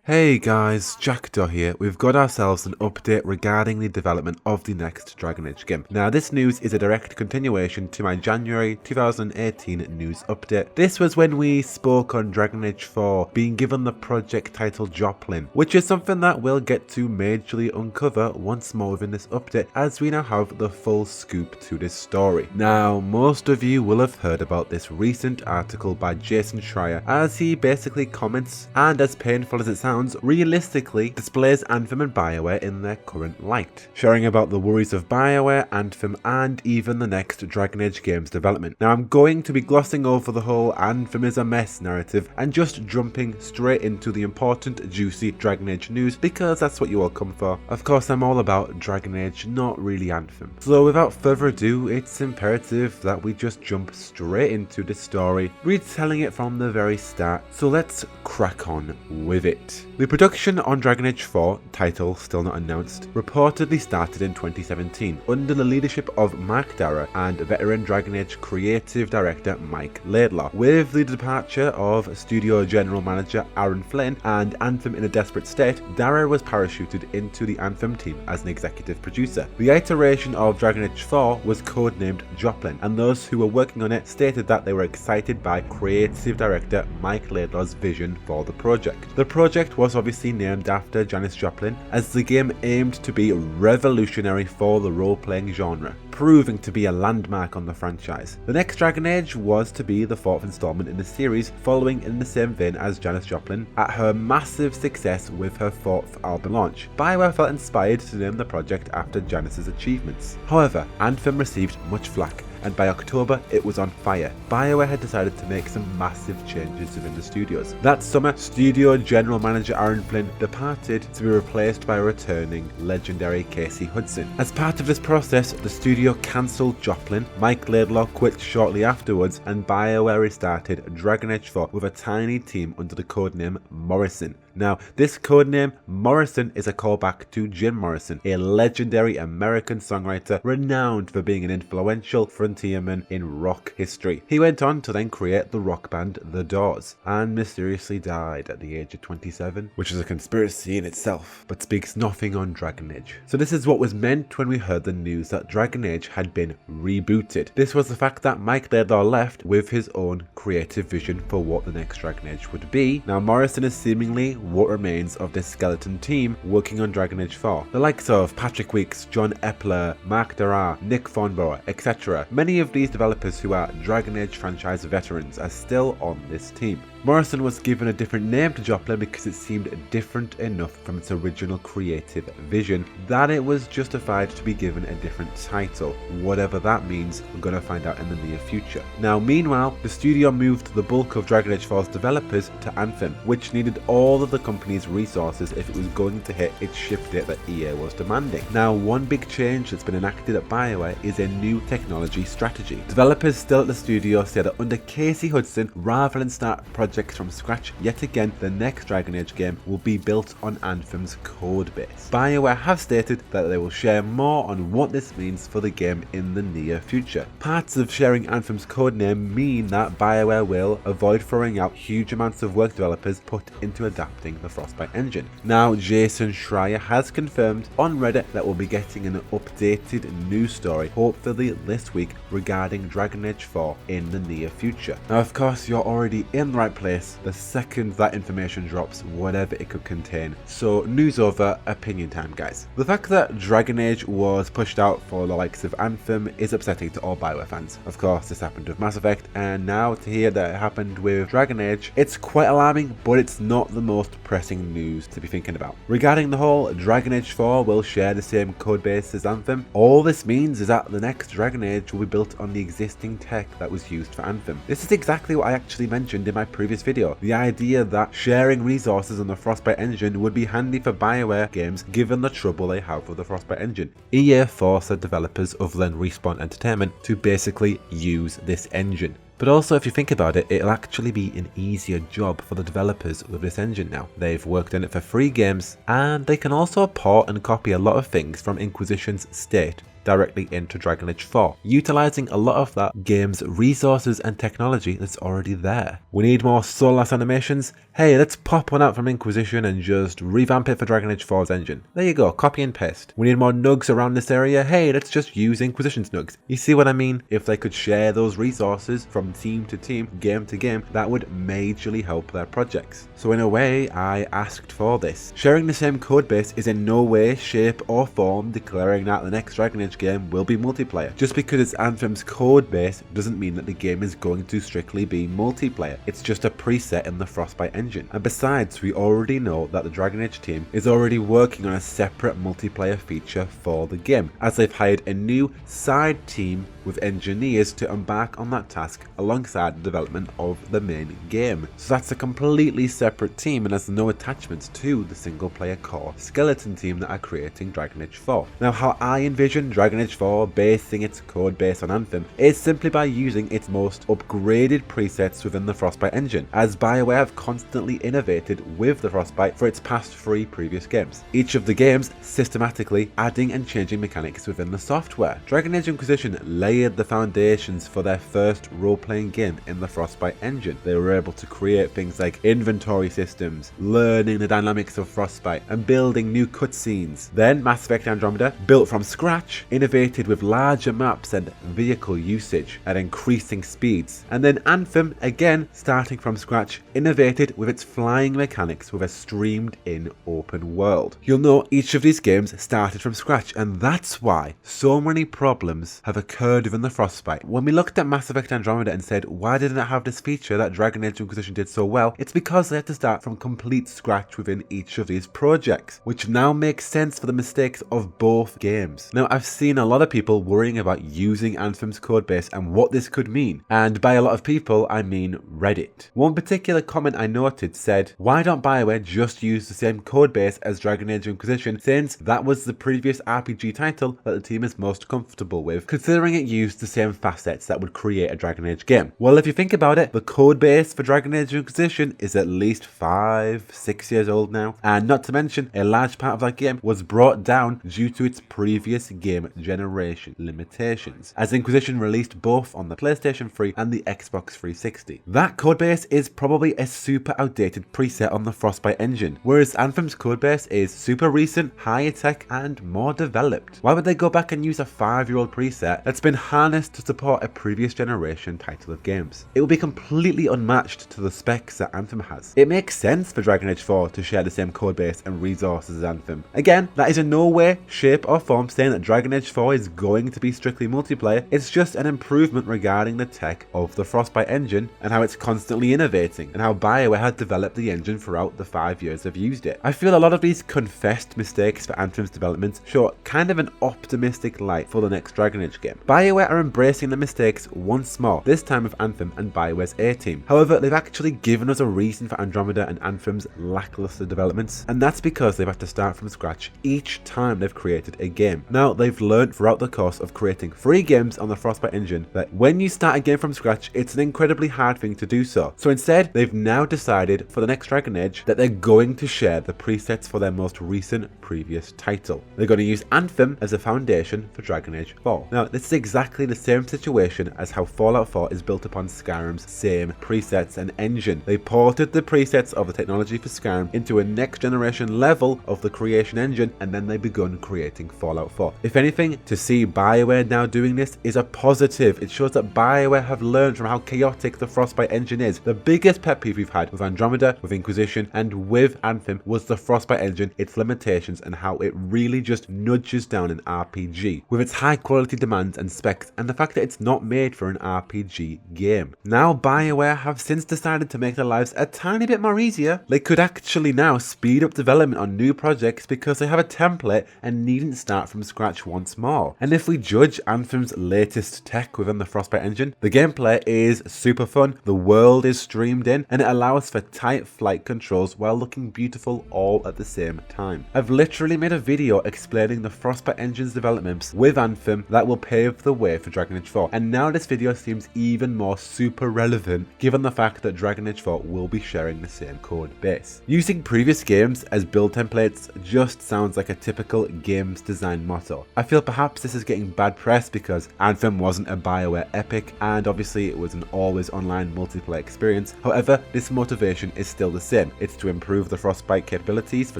Hey guys, Jackdaw here. We've got ourselves an update regarding the development of the next Dragon Age game. Now this news is a direct continuation to my January 2018 news update. This was when we spoke on Dragon Age 4 being given the project title Joplin, which is something that we'll get to majorly uncover once more within this update as we now have the full scoop to this story. Now most of you will have heard about this recent article by Jason Schreier as he basically comments, and as painful as it sounds, realistically displays Anthem and BioWare in their current light, sharing about the worries of BioWare, Anthem and even the next Dragon Age game's development. Now I'm going to be glossing over the whole Anthem is a mess narrative and just jumping straight into the important juicy Dragon Age news because that's what you all come for. Of course I'm all about Dragon Age, not really Anthem. So without further ado, it's imperative that we just jump straight into this story, retelling it from the very start, so let's crack on with it. The production on Dragon Age 4, title still not announced, reportedly started in 2017 under the leadership of Mark Darrah and veteran Dragon Age creative director Mike Laidlaw. With the departure of studio general manager Aaron Flynn and Anthem in a desperate state, Darrah was parachuted into the Anthem team as an executive producer. The iteration of Dragon Age 4 was codenamed Joplin, and those who were working on it stated that they were excited by creative director Mike Laidlaw's vision for the project. The project was obviously named after Janis Joplin, as the game aimed to be revolutionary for the role-playing genre, proving to be a landmark on the franchise. The next Dragon Age was to be the fourth installment in the series, following in the same vein as Janis Joplin at her massive success with her fourth album launch. BioWare felt inspired to name the project after Janis's achievements. However, Anthem received much flack, and by October it was on fire. BioWare had decided to make some massive changes within the studios. That summer, studio general manager Aaron Flynn departed to be replaced by returning legendary Casey Hudson. As part of this process, the studio cancelled Joplin, Mike Laidlaw quit shortly afterwards, and BioWare restarted Dragon Age 4 with a tiny team under the codename Morrison. Now, this codename Morrison is a callback to Jim Morrison, a legendary American songwriter renowned for being an influential frontierman in rock history. He went on to then create the rock band The Doors, and mysteriously died at the age of 27, which is a conspiracy in itself, but speaks nothing on Dragon Age. So this is what was meant when we heard the news that Dragon Age had been rebooted. This was the fact that Mike Laidlaw left with his own creative vision for what the next Dragon Age would be. Now Morrison is seemingly what remains of this skeleton team working on Dragon Age 4. The likes of Patrick Weeks, John Epler, Mark Darrah, Nick Thornborough, etc. Many of these developers who are Dragon Age franchise veterans are still on this team. Morrison was given a different name to Joplin because it seemed different enough from its original creative vision that it was justified to be given a different title. Whatever that means, we're going to find out in the near future. Now meanwhile, the studio moved the bulk of Dragon Age 4's developers to Anthem, which needed all of the company's resources if it was going to hit its ship date that EA was demanding. Now one big change that's been enacted at BioWare is a new technology strategy. Developers still at the studio say that under Casey Hudson, rather than start projects from scratch yet again, the next Dragon Age game will be built on Anthem's code base. BioWare have stated that they will share more on what this means for the game in the near future. Parts of sharing Anthem's codename mean that BioWare will avoid throwing out huge amounts of work developers put into adapting the Frostbite engine. Now Jason Schreier has confirmed on Reddit that we'll be getting an updated news story hopefully this week regarding Dragon Age 4 in the near future. Now of course you're already in the right place the second that information drops, whatever it could contain. So news over, opinion time guys. The fact that Dragon Age was pushed out for the likes of Anthem is upsetting to all BioWare fans. Of course this happened with Mass Effect, and now to hear that it happened with Dragon Age, it's quite alarming, but it's not the most pressing news to be thinking about. Regarding the whole Dragon Age 4 will share the same codebase as Anthem, all this means is that the next Dragon Age will be built on the existing tech that was used for Anthem. This is exactly what I actually mentioned in my previous video, the idea that sharing resources on the Frostbite engine would be handy for BioWare games given the trouble they have with the Frostbite engine. EA forced the developers other than Respawn Entertainment to basically use this engine. But also if you think about it, it'll actually be an easier job for the developers with this engine now. They've worked on it for 3 games, and they can also port and copy a lot of things from Inquisition's state directly into Dragon Age 4, utilizing a lot of that game's resources and technology that's already there. We need more soul-last animations? Hey, let's pop one out from Inquisition and just revamp it for Dragon Age 4's engine. There you go, copy and paste. We need more nugs around this area? Hey, let's just use Inquisition's nugs. You see what I mean? If they could share those resources from team to team, game to game, that would majorly help their projects. So in a way, I asked for this. Sharing the same codebase is in no way, shape or form declaring that the next Dragon Age game will be multiplayer. Just because it's Anthem's codebase doesn't mean that the game is going to strictly be multiplayer. It's just a preset in the Frostbite engine. And besides, we already know that the Dragon Age team is already working on a separate multiplayer feature for the game, as they've hired a new side team with engineers to embark on that task alongside the development of the main game. So that's a completely separate team and has no attachments to the single player core skeleton team that are creating Dragon Age 4. Now, how I envision Dragon Age 4 basing its code base on Anthem is simply by using its most upgraded presets within the Frostbite engine, as BioWare have constantly innovated with the Frostbite for its past 3 previous games, each of the games systematically adding and changing mechanics within the software. Dragon Age Inquisition laid the foundations for their first role-playing game in the Frostbite engine. They were able to create things like inventory systems, learning the dynamics of Frostbite, and building new cutscenes. Then Mass Effect Andromeda, built from scratch, innovated with larger maps and vehicle usage at increasing speeds. And then Anthem, again starting from scratch, innovated with its flying mechanics with a streamed-in open world. You'll know each of these games started from scratch, and that's why so many problems have occurred within the Frostbite. When we looked at Mass Effect Andromeda and said, why didn't it have this feature that Dragon Age Inquisition did so well? It's because they had to start from complete scratch within each of these projects, which now makes sense for the mistakes of both games. Now, I've seen a lot of people worrying about using Anthem's codebase and what this could mean, and by a lot of people, I mean Reddit. One particular comment I noted said, why don't BioWare just use the same codebase as Dragon Age Inquisition, since that was the previous RPG title that the team is most comfortable with, considering it used the same facets that would create a Dragon Age game? Well, if you think about it, the code base for Dragon Age Inquisition is at least 5-6 years old now, and not to mention a large part of that game was brought down due to its previous game generation limitations, as Inquisition released both on the PlayStation 3 and the Xbox 360. That codebase is probably a super outdated preset on the Frostbite engine, whereas Anthem's codebase is super recent, higher tech, and more developed. Why would they go back and use a 5-year-old preset that's been harnessed to support a previous generation title of games? It would be completely unmatched to the specs that Anthem has. It makes sense for Dragon Age 4 to share the same codebase and resources as Anthem. Again, that is in no way, shape or form saying that Dragon Age 4 is going to be strictly multiplayer. It's just an improvement regarding the tech of the Frostbite engine and how it's constantly innovating, and how BioWare had developed the engine throughout the 5 years they've used it. I feel a lot of these confessed mistakes for Anthem's development show kind of an optimistic light for the next Dragon Age game. BioWare are embracing the mistakes once more, this time with Anthem and BioWare's A-Team. However, they've actually given us a reason for Andromeda and Anthem's lackluster developments, and that's because they've had to start from scratch each time they've created a game. Now, they've learned throughout the course of creating 3 games on the Frostbite engine that when you start a game from scratch, it's an incredibly hard thing to do so. So instead, they've now decided for the next Dragon Age that they're going to share the presets for their most recent previous title. They're going to use Anthem as a foundation for Dragon Age 4. Now, this is exactly the same situation as how Fallout 4 is built upon Skyrim's same presets and engine. They ported the presets of the technology for Skyrim into a next generation level of the creation engine, and then they begun creating Fallout 4. If anything, to see BioWare now doing this is a positive. It shows that BioWare have learned from how chaotic the Frostbite engine is. The biggest pet peeve we've had with Andromeda, with Inquisition, and with Anthem was the Frostbite engine, its limitations, and how it really just nudges down an RPG with its high quality demands and specs, and the fact that it's not made for an RPG game. Now BioWare have since decided to make their lives a tiny bit more easier. They could actually now speed up development on new projects because they have a template and needn't start from scratch once more. And if we judge Anthem's latest tech within the Frostbite engine, the gameplay is super fun, the world is streamed in, and it allows for tight flight controls while looking beautiful all at the same time. I've literally made a video explaining the Frostbite engine's developments with Anthem that will pave the way for Dragon Age 4, and now this video seems even more super relevant given the fact that Dragon Age 4 will be sharing the same code base. Using previous games as build templates just sounds like a typical games design motto. I feel perhaps this is getting bad press because Anthem wasn't a BioWare epic, and obviously it was an always online multiplayer experience. However, this motivation is still the same. It's to improve the Frostbite capabilities for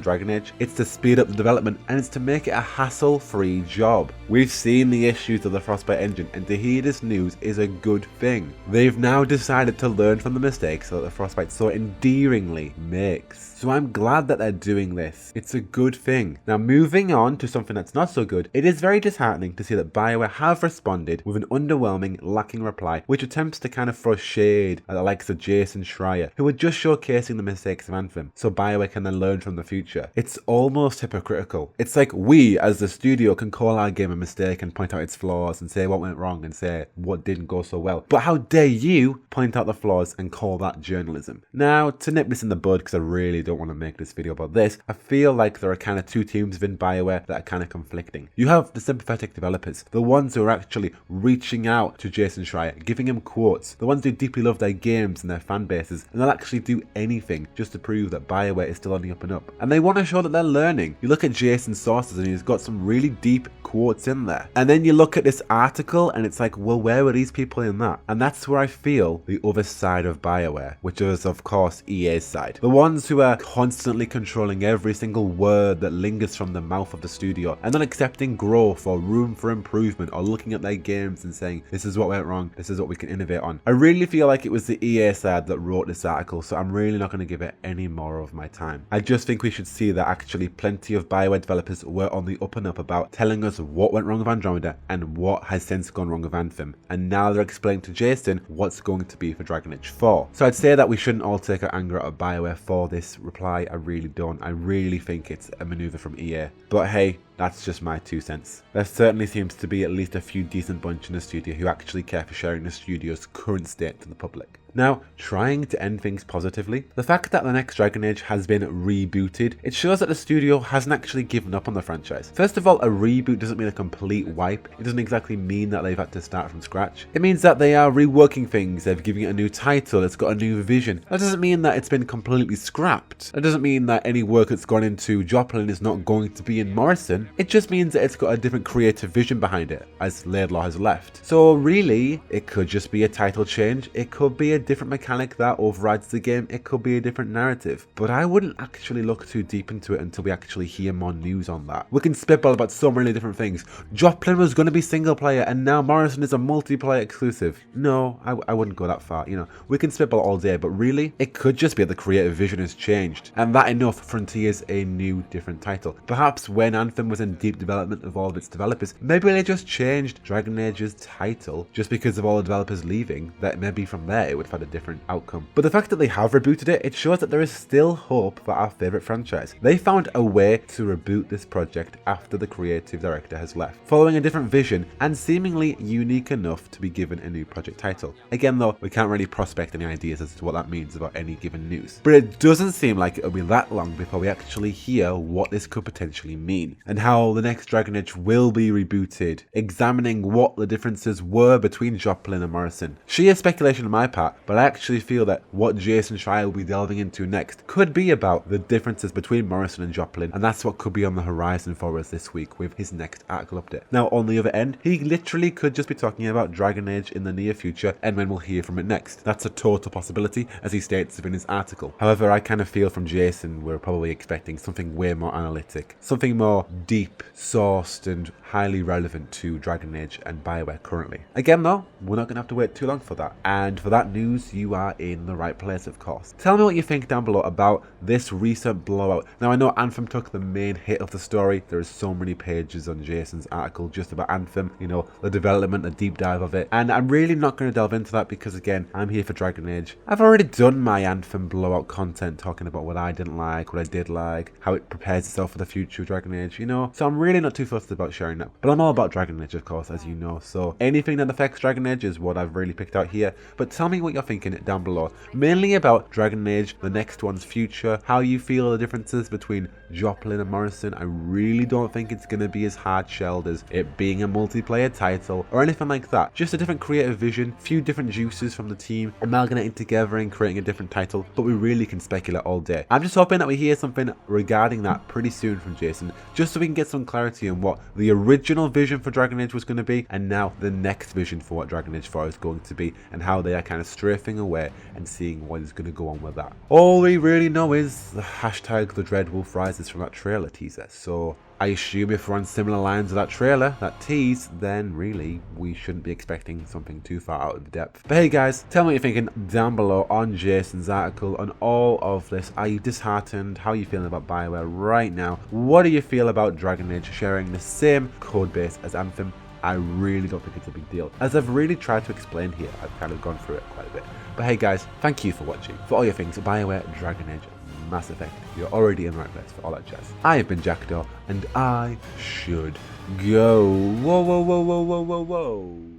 Dragon Age, it's to speed up the development, and it's to make it a hassle-free job. We've seen the issues of the Frostbite engine, and to hear this news is a good thing. They've now decided to learn from the mistakes that the Frostbite so endearingly makes. So I'm glad that they're doing this. It's a good thing. Now moving on to something that's not so good, it is very disheartening to see that BioWare have responded with an underwhelming, lacking reply, which attempts to kind of throw shade at the likes of Jason Schreier, who are just showcasing the mistakes of Anthem, so BioWare can then learn from the future. It's almost hypocritical. It's like we, as the studio, can call our game a mistake and point out its flaws and say what went wrong and say what didn't go so well. But how dare you point out the flaws and call that journalism? Now, to nip this in the bud, because I really don't want to make this video about this, I feel like there are kind of two teams within BioWare that are kind of conflicting. You have the sympathetic developers, the ones who are actually reaching out to Jason Schreier, giving him quotes, the ones who deeply love their games and their fan bases, and they'll actually do anything just to prove that BioWare is still on the up and up. And they want to show that they're learning. You look at Jason's sources and he's got some really deep quotes in there. And then you look at this article and it's like, well, where were these people in that? And that's where I feel the other side of BioWare, which is of course EA's side. The ones who are constantly controlling every single word that lingers from the mouth of the studio and not accepting growth or room for improvement or looking at their games and saying, this is what went wrong, this is what we can innovate on. I really feel like it was the EA side that wrote this article, so I'm really not going to give it any more of my time. I just think we should see that actually plenty of BioWare developers were on the up and up about telling us what went wrong with Andromeda and what has since gone wrong with Anthem, and now they're explaining to Jason what's going to be for Dragon Age 4. So I'd say that we shouldn't all take our anger out of BioWare for this reply. I really don't. I really think it's a maneuver from EA. But hey, that's just my 2 cents. There certainly seems to be at least a few decent bunch in the studio who actually care for sharing the studio's current state to the public. Now, trying to end things positively, the fact that the next Dragon Age has been rebooted, it shows that the studio hasn't actually given up on the franchise. First of all, a reboot doesn't mean a complete wipe. It doesn't exactly mean that they've had to start from scratch. It means that they are reworking things, they're giving it a new title, it's got a new vision. That doesn't mean that it's been completely scrapped. That doesn't mean that any work that's gone into Joplin is not going to be in Morrison. It just means that it's got a different creative vision behind it, as Laidlaw has left. So really, it could just be a title change, it could be a different mechanic that overrides the game, it could be a different narrative, but I wouldn't actually look too deep into it until we actually hear more news on that. We can spitball about so many different things. Joplin was going to be single player and now Morrison is a multiplayer exclusive. No, I wouldn't go that far. You know, we can spitball all day, but really, it could just be that the creative vision has changed, and that enough Frontier's a new, different title. Perhaps when Anthem was in deep development of all of its developers, maybe they just changed Dragon Age's title just because of all the developers leaving, that maybe from there it would have had a different outcome. But the fact that they have rebooted it, it shows that there is still hope for our favourite franchise. They found a way to reboot this project after the creative director has left, following a different vision and seemingly unique enough to be given a new project title. Again though, we can't really prospect any ideas as to what that means about any given news. But it doesn't seem like it'll be that long before we actually hear what this could potentially mean, and how the next Dragon Age will be rebooted, examining what the differences were between Joplin and Morrison. Sheer speculation on my part, but I actually feel that what Jason Schreier will be delving into next could be about the differences between Morrison and Joplin, and that's what could be on the horizon for us this week with his next article update. Now on the other end, he literally could just be talking about Dragon Age in the near future and when we'll hear from it next. That's a total possibility, as he states within his article. However, I kind of feel from Jason we're probably expecting something way more analytic, something more deep, sourced and highly relevant to Dragon Age and BioWare currently. Again though, we're not going to have to wait too long for that, and for that news you are in the right place of course. Tell me what you think down below about this recent blowout. Now I know Anthem took the main hit of the story, there is so many pages on Jason's article just about Anthem, you know, the development, the deep dive of it, and I'm really not going to delve into that because again, I'm here for Dragon Age. I've already done my Anthem blowout content talking about what I didn't like, what I did like, how it prepares itself for the future of Dragon Age, you know, so I'm really not too fussed about sharing that. But I'm all about Dragon Age of course, as you know, so anything that affects Dragon Age is what I've really picked out here. But tell me what your you're thinking down below, mainly about Dragon Age, the next one's future, how you feel the differences between Joplin and Morrison. I really don't think it's going to be as hard-shelled as it being a multiplayer title or anything like that. Just a different creative vision, few different juices from the team, amalgamating together and creating a different title, but we really can speculate all day. I'm just hoping that we hear something regarding that pretty soon from Jason, just so we can get some clarity on what the original vision for Dragon Age was going to be, and now the next vision for what Dragon Age 4 is going to be, and how they are kind of strafing away and seeing what is going to go on with that. All we really know is the hashtag The Dread Wolf Rises from that trailer teaser, so I assume if we're on similar lines of that trailer, that tease, then really we shouldn't be expecting something too far out of depth. But hey guys, tell me what you're thinking down below on Jason's article, on all of this. Are you disheartened? How are you feeling about BioWare right now? What do you feel about Dragon Age sharing the same code base as Anthem? I really don't think it's a big deal. As I've really tried to explain here, I've kind of gone through it quite a bit. But hey guys, thank you for watching. For all your things, BioWare, Dragon Age, Mass Effect, you're already in the right place for all that jazz. I have been Jackdaw, and I should go. Whoa, whoa, whoa, whoa, whoa, whoa, whoa.